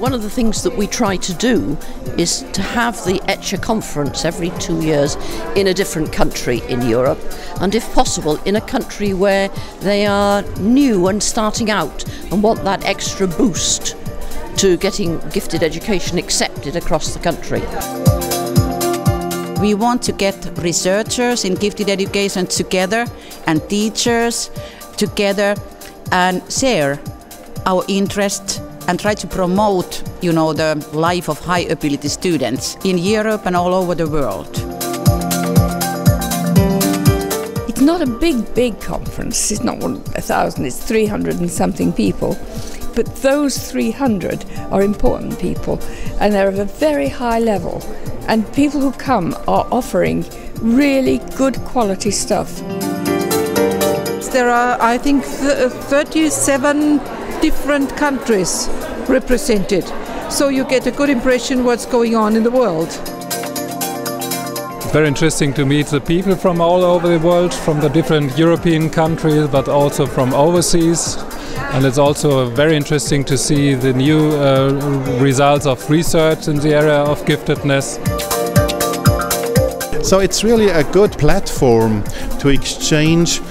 One of the things that we try to do is to have the ECHA conference every 2 years in a different country in Europe, and if possible in a country where they are new and starting out and want that extra boost to getting gifted education accepted across the country. We want to get researchers in gifted education together and teachers together and share our interest and try to promote, the life of high ability students in Europe and all over the world. It's not a big conference. It's not 1,000, it's 300 and something people. But those 300 are important people, and they're of a very high level. And people who come are offering really good quality stuff. There are, I think, 37 different countries represented. So you get a good impression what's going on in the world. It's very interesting to meet the people from all over the world, from the different European countries, but also from overseas. And it's also very interesting to see the new results of research in the area of giftedness. So it's really a good platform to exchange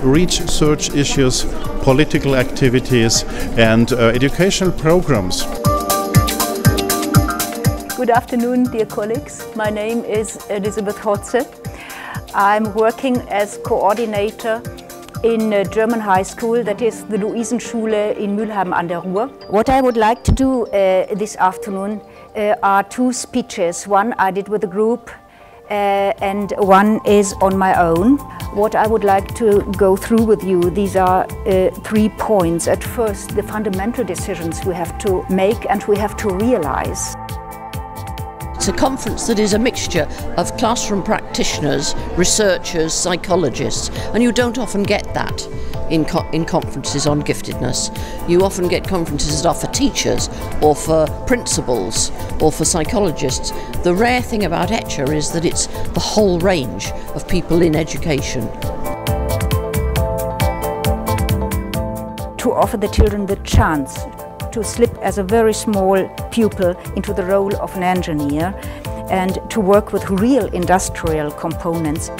research issues, political activities and educational programs. Good afternoon, dear colleagues. My name is Elisabeth Hotze. I'm working as coordinator in a German high school, that is the Luisenschule in Mülheim an der Ruhr. What I would like to do this afternoon are two speeches. One I did with a group and one is on my own. What I would like to go through with you, these are 3 points. At first, the fundamental decisions we have to make and we have to realize. It's a conference that is a mixture of classroom practitioners, researchers, psychologists, and you don't often get that in conferences on giftedness. You often get conferences that are for teachers or for principals or for psychologists. The rare thing about ECHA is that it's the whole range of people in education. To offer the children the chance to slip as a very small pupil into the role of an engineer and to work with real industrial components.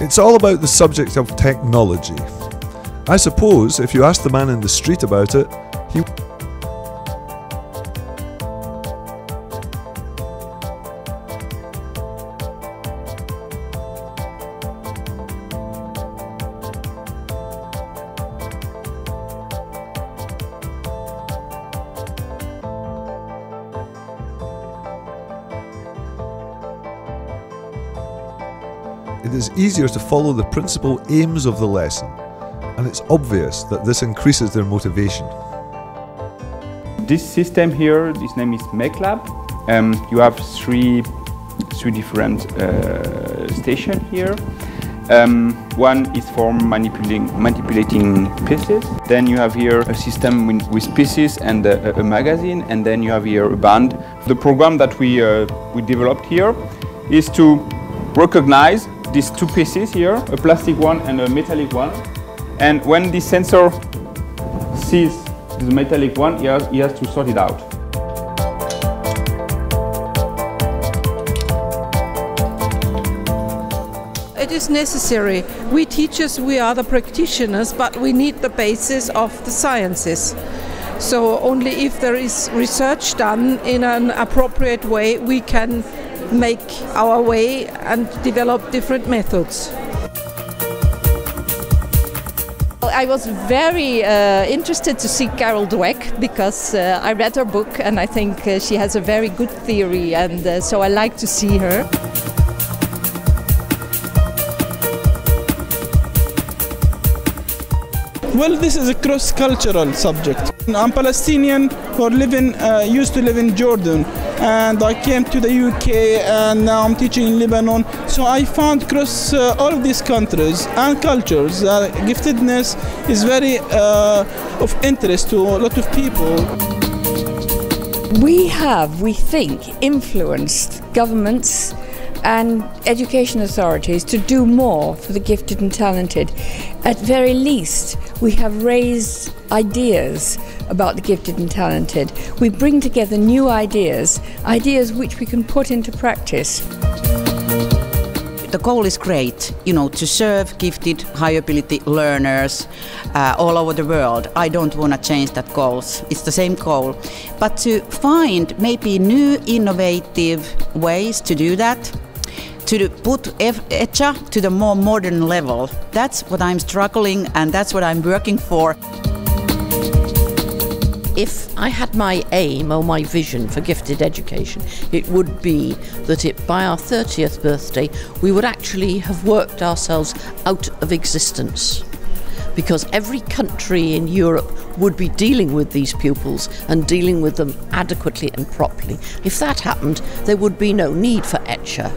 It's all about the subject of technology. I suppose if you ask the man in the street about it, he It is easier to follow the principal aims of the lesson, and it's obvious that this increases their motivation. This system here, this name is MakeLab. You have three different stations here. One is for manipulating pieces. Then you have here a system with pieces and a magazine, and then you have here a band. The program that we developed here is to recognize these two pieces here, a plastic one and a metallic one. And when the sensor sees the metallic one, he has to sort it out. It is necessary. We teachers, we are the practitioners, but we need the basis of the sciences. So only if there is research done in an appropriate way, we can make our way and develop different methods. I was very interested to see Carol Dweck because I read her book and I think she has a very good theory, and so I like to see her. Well, this is a cross-cultural subject. I'm Palestinian who used to live in Jordan, and I came to the UK and now I'm teaching in Lebanon. So I found across all of these countries and cultures giftedness is very of interest to a lot of people. We think, influenced governments and education authorities to do more for the gifted and talented. At very least, we have raised ideas about the gifted and talented. We bring together new ideas, ideas which we can put into practice. The goal is great, to serve gifted, high ability learners all over the world. I don't want to change that goal. It's the same goal. But to find maybe new innovative ways to do that, to put ECHA to the more modern level, that's what I'm struggling and that's what I'm working for. If I had my aim or my vision for gifted education, it would be that by our 30th birthday, we would actually have worked ourselves out of existence. Because every country in Europe would be dealing with these pupils and dealing with them adequately and properly. If that happened, there would be no need for ECHA.